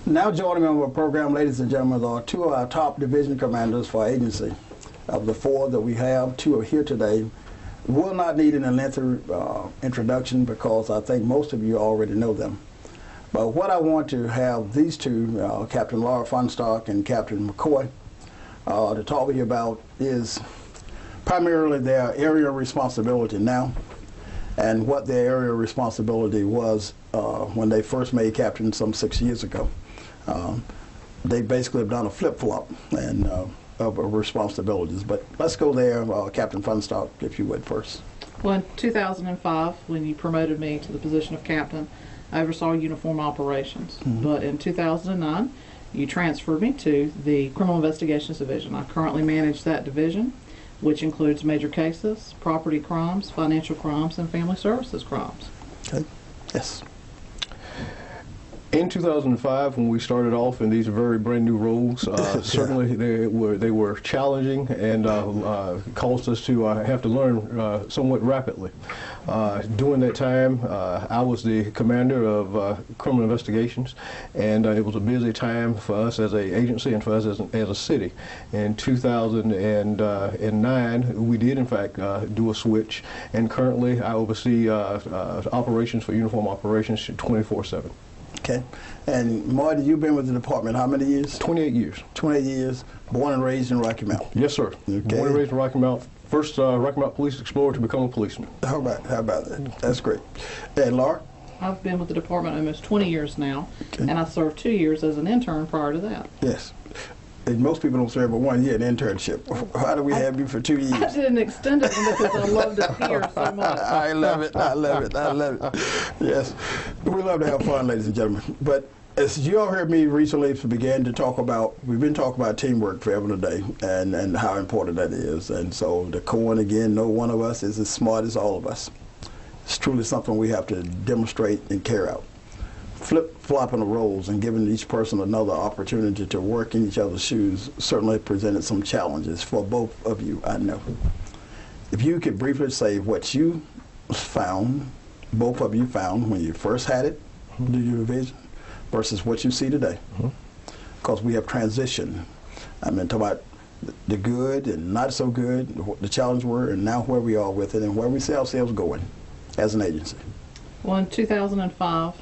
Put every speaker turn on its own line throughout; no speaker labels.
Now joining me on our program, ladies and gentlemen, are two of our top division commanders for our agency. Of the four that we have, two are here today. Will not need an lengthy introduction because I think most of you already know them. But what I want to have these two, Captain Laura Fahnestock and Captain McCoy, to talk with you about is primarily their area of responsibility now and what their area of responsibility was when they first made captain some 6 years ago. They basically have done a flip-flop and of responsibilities. But let's go there, Captain Fahnestock, if you would first.
Well, in 2005, when you promoted me to the position of captain, I oversaw uniform operations. But in 2009, you transferred me to the Criminal Investigations Division. I currently manage that division, which includes major cases, property crimes, financial crimes, and family services crimes.
Okay. Yes.
In 2005, when we started off in these very brand new roles, certainly they were challenging and caused us to have to learn somewhat rapidly. During that time, I was the commander of criminal investigations, and it was a busy time for us as an agency and for us as a city. In 2009, we did in fact do a switch, and currently I oversee operations for uniform operations 24/7.
Okay. And Marty, you've been with the department how many years?
28 years.
28 years. Born and raised in Rocky Mount.
Yes, sir.
Okay.
Born and raised in Rocky Mount. First Rocky Mount police explorer to become a policeman.
How about that? That's great. And Laura?
I've been with the department almost 20 years now,
Okay.
and I served 2 years as an intern prior to that.
Yes. And most people don't serve but 1 year in internship. How do we have you for 2 years?
I did an extended one because I loved it here so much.
I love it. I love it. I love it. Yes. We love to have fun, ladies and gentlemen. But as you all heard me recently begin to talk about, we've been talking about teamwork forever today and how important that is. And so the core, again, no one of us is as smart as all of us. It's truly something we have to demonstrate and carry out. Flip-flopping the roles and giving each person another opportunity to work in each other's shoes certainly presented some challenges for both of you, I know. If you could briefly say what you found, both of you found when you first had it, the division, versus what you see today. Because we have transitioned. I mean, talk about the good and not so good, what the challenge were, and now where we are with it and where we see ourselves going as an agency.
Well, in 2005,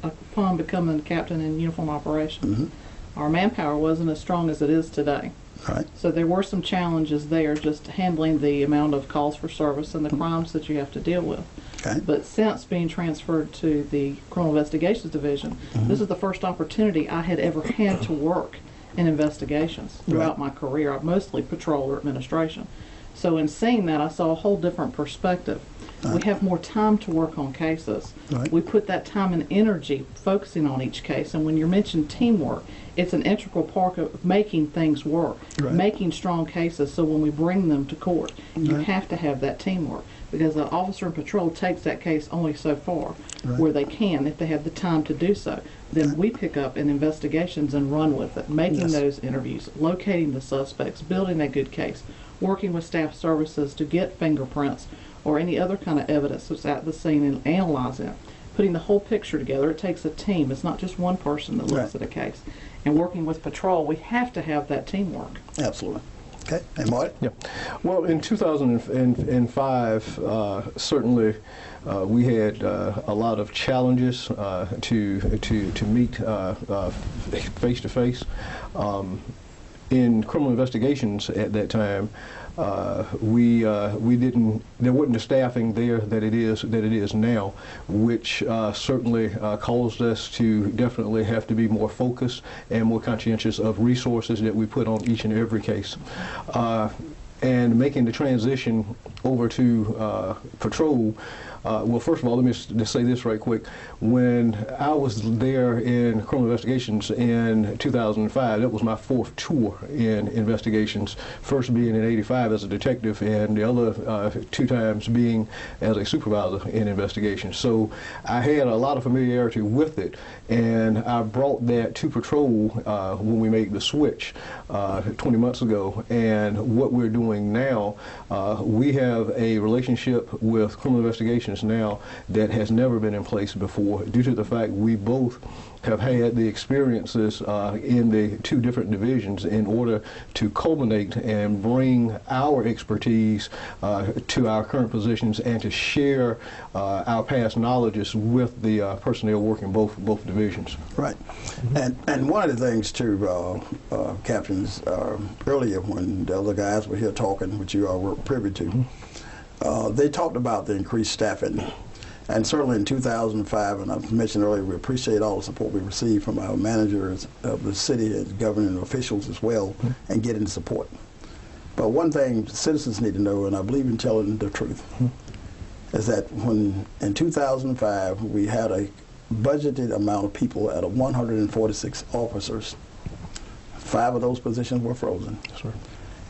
upon becoming captain in uniform operations, our manpower wasn't as strong as it is today.
Right.
So there were some challenges there, just handling the amount of calls for service and the crimes that you have to deal with.
Okay.
But since being transferred to the Criminal Investigations Division, this is the first opportunity I had ever had to work in investigations throughout my career. I've mostly patrol or administration. So in seeing that, I saw a whole different perspective. We have more time to work on cases.
Right.
We put that time and energy focusing on each case. And when you mention teamwork, it's an integral part of making things work, making strong cases. So when we bring them to court, you have to have that teamwork, because the officer in patrol takes that case only so far where they can, if they have the time to do so. Then we pick up in investigations and run with it, making those interviews, locating the suspects, building a good case, working with staff services to get fingerprints or any other kind of evidence that's at the scene and analyzing it. Putting the whole picture together, it takes a team. It's not just one person that looks at a case. And working with patrol, we have to have that teamwork.
Absolutely. Okay. And Marty?
Yeah. Well, in 2005, certainly we had a lot of challenges to meet face to face. In criminal investigations at that time, we didn't. There wasn't the staffing there that it is now, which certainly caused us to definitely have to be more focused and more conscientious of resources that we put on each and every case. And making the transition over to patrol. Well, first of all, let me just say this right quick. When I was there in criminal investigations in 2005, that was my 4th tour in investigations, first being in '85 as a detective and the other 2 times being as a supervisor in investigations. So I had a lot of familiarity with it, and I brought that to patrol when we made the switch 20 months ago. And what we're doing doing now, we have a relationship with criminal investigations now that has never been in place before, due to the fact we both have had the experiences in the two different divisions in order to culminate and bring our expertise to our current positions and to share our past knowledges with the personnel working both divisions.
Right. And one of the things too, captains, earlier when the other guys were here talking, which you all were privy to, they talked about the increased staffing. And certainly in 2005, and I mentioned earlier, we appreciate all the support we received from our managers of the city and governing officials as well, and getting support. But one thing citizens need to know, and I believe in telling the truth, is that when in 2005 we had a budgeted amount of people at 146 officers, 5 of those positions were frozen.
Yes, sir.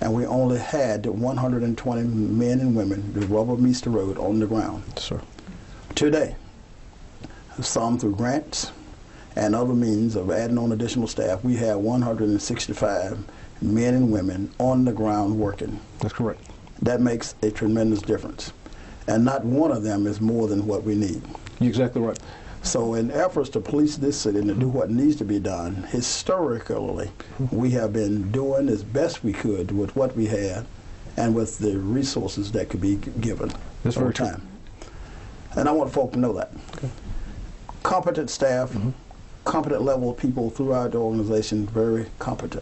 And we only had 120 men and women, the rubber meets the road, on the ground.
Yes, sir.
Today, some through grants and other means of adding on additional staff, we have 165 men and women on the ground working.
That's correct.
That makes a tremendous difference. And not one of them is more than what we need.
You're exactly right.
So in efforts to police this city and to do what needs to be done, historically, we have been doing as best we could with what we had and with the resources that could be given over time. And I want folk to know that.
Okay.
Competent staff, competent level of people throughout the organization, very competent,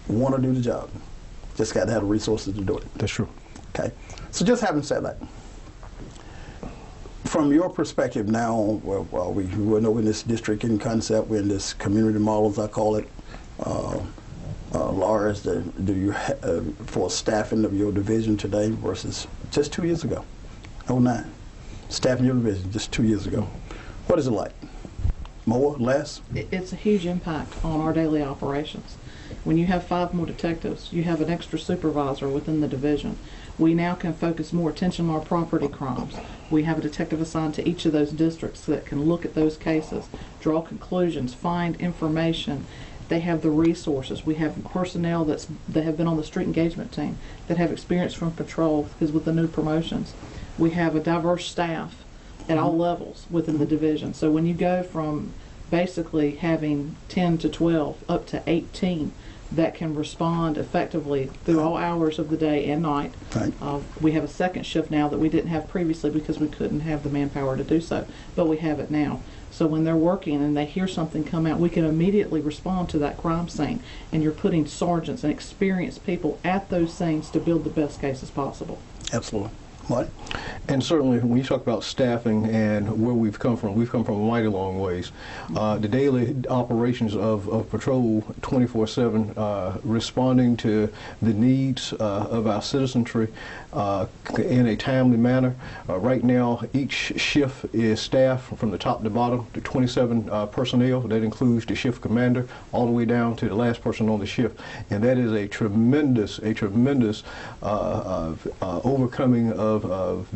want to do the job. Just got to have the resources to do it.
That's true.
Okay. So just having said that, from your perspective now, well, we're in this district in concept, we're in this community model, as I call it. Laura, do you for staffing of your division today versus just 2 years ago, 09? Staffing your division just 2 years ago. What is it like? More, less?
It's a huge impact on our daily operations. When you have 5 more detectives, you have an extra supervisor within the division. We now can focus more attention on our property crimes. We have a detective assigned to each of those districts that can look at those cases, draw conclusions, find information. They have the resources. We have personnel that have been on the street engagement team that have experience from patrol, because with the new promotions, we have a diverse staff at all levels within the division. So when you go from basically having 10 to 12 up to 18 that can respond effectively through all hours of the day and night.
Right.
We have a second shift now that we didn't have previously because we couldn't have the manpower to do so, but we have it now. So when they're working and they hear something come out, we can immediately respond to that crime scene, and you're putting sergeants and experienced people at those scenes to build the best cases possible.
Absolutely. What?
And certainly, when you talk about staffing and where we've come from a mighty long ways. The daily operations of patrol 24/7, responding to the needs of our citizenry in a timely manner. Right now, each shift is staffed from the top to bottom to 27 personnel. That includes the shift commander all the way down to the last person on the shift. And that is a tremendous overcoming of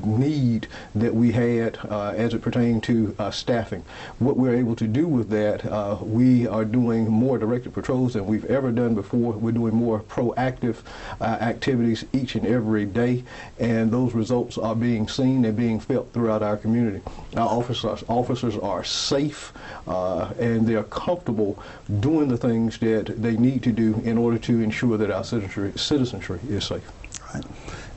need that we had as it pertained to staffing. What we're able to do with that, we are doing more directed patrols than we've ever done before. We're doing more proactive activities each and every day, and those results are being seen and being felt throughout our community. Our officers are safe and they're comfortable doing the things that they need to do in order to ensure that our citizenry is safe.
Right.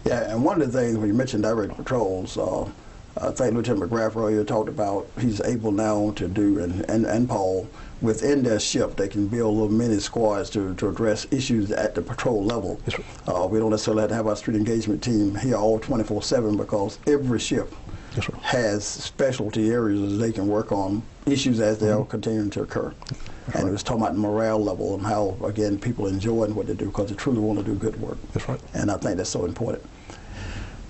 Yeah, and one of the things when you mentioned direct patrols, I think Lieutenant McGrath earlier talked about he's able now to do, and Paul, within their shift, they can build little mini squads to address issues at the patrol level.
Yes, sir.
We don't necessarily have to have our street engagement team here all 24/7 because every shift
Yes, sir.
has specialty areas that they can work on issues as they are continuing to occur. And it was talking about the morale level and how, again, people enjoying what they do because they truly want to do good work.
That's right.
And I think that's so important.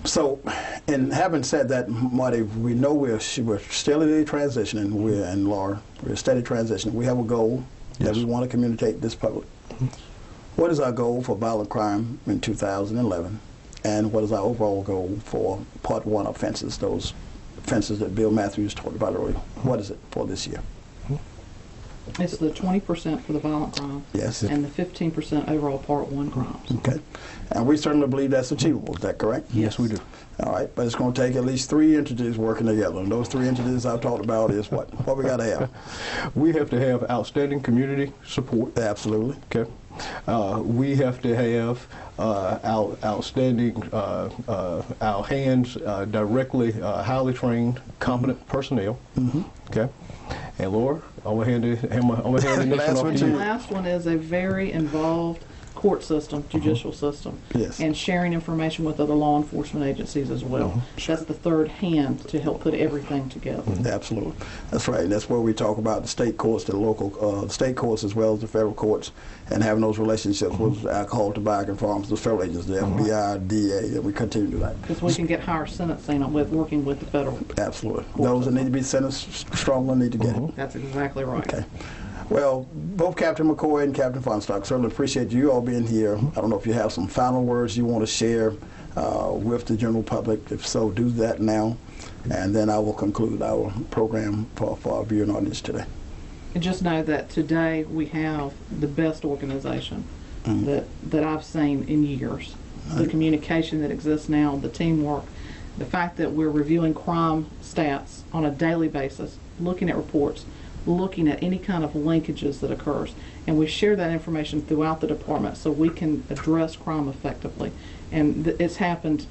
So, and having said that, Marty, we know we're steadily transitioning, and Laura, we're steady transitioning. We have a goal that we want to communicate this public. What is our goal for violent crime in 2011? And what is our overall goal for Part 1 offenses, those offenses that Bill Matthews talked about earlier? What is it for this year?
It's the 20% for the violent crime.
Yes.
And the 15% overall Part 1 crimes.
Okay. And we certainly believe that's achievable. Is that correct?
Yes, we do.
All right. But it's going to take at least 3 entities working together. And those 3 entities I've talked about is what? What we got to have?
We have to have outstanding community support.
Absolutely.
Okay. We have to have outstanding, our hands directly highly trained, competent personnel. Okay. And Laura, I'm gonna hand this one off to
The
you.
last one is a very involved court system, judicial system,
Yes.
and sharing information with other law enforcement agencies as well. That's the third hand to help put everything together.
Absolutely. That's right. That's where we talk about the state courts, the local state courts as well as the federal courts, and having those relationships with alcohol, tobacco, and farms, the federal agencies, the FBI, DA, and we continue that.
Because we can get higher sentencing on working with the federal.
Absolutely. Those that need to be sentenced strongly need to get it.
That's exactly right.
Okay. Well, both Captain McCoy and Captain Fahnestock, certainly appreciate you all being here. I don't know if you have some final words you want to share with the general public. If so, do that now. And then I will conclude our program for our viewing audience today.
And just know that today we have the best organization that I've seen in years. The communication that exists now, the teamwork, the fact that we're reviewing crime stats on a daily basis, looking at reports, looking at any kind of linkages that occurs, and we share that information throughout the department so we can address crime effectively. And it's happened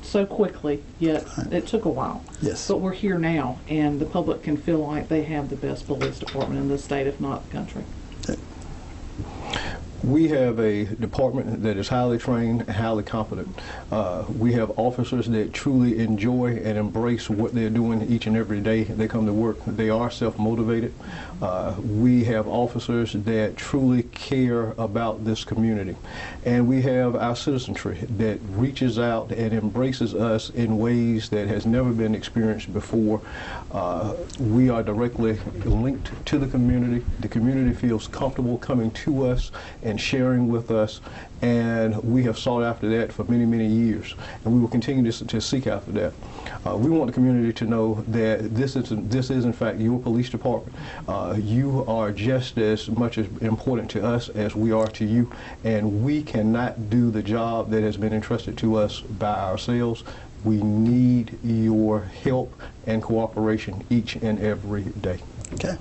so quickly, yet it took a while.
Yes.
But we're here now, and the public can feel like they have the best police department in the state, if not the country.
We have a department that is highly trained, highly competent. We have officers that truly enjoy and embrace what they're doing each and every day they come to work. They are self-motivated. We have officers that truly care about this community. And we have our citizenry that reaches out and embraces us in ways that has never been experienced before. We are directly linked to the community. The community feels comfortable coming to us and sharing with us, and we have sought after that for many, many years, and we will continue to seek after that. We want the community to know that this is in fact your police department. You are just as much as important to us as we are to you, and we cannot do the job that has been entrusted to us by ourselves. We need your help and cooperation each and every day.
Okay.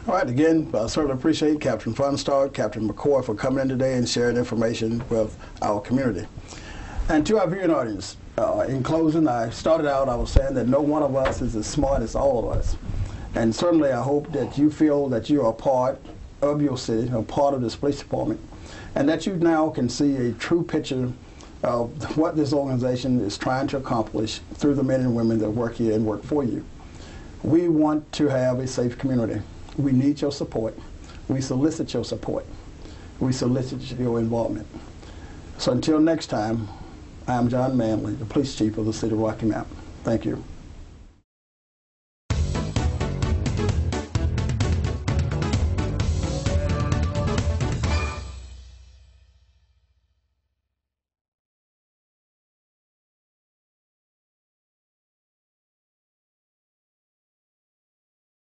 All right, again, I certainly appreciate Captain Fahnestock, Captain McCoy for coming in today and sharing information with our community. And to our viewing audience, in closing, I started out, I was saying that no one of us is as smart as all of us. And certainly I hope that you feel that you are part of your city, a part of this police department, and that you now can see a true picture of what this organization is trying to accomplish through the men and women that work here and work for you. We want to have a safe community. We need your support. We solicit your support. We solicit your involvement. So until next time, I am John Manley, the police chief of the city of Rocky Mount. Thank you.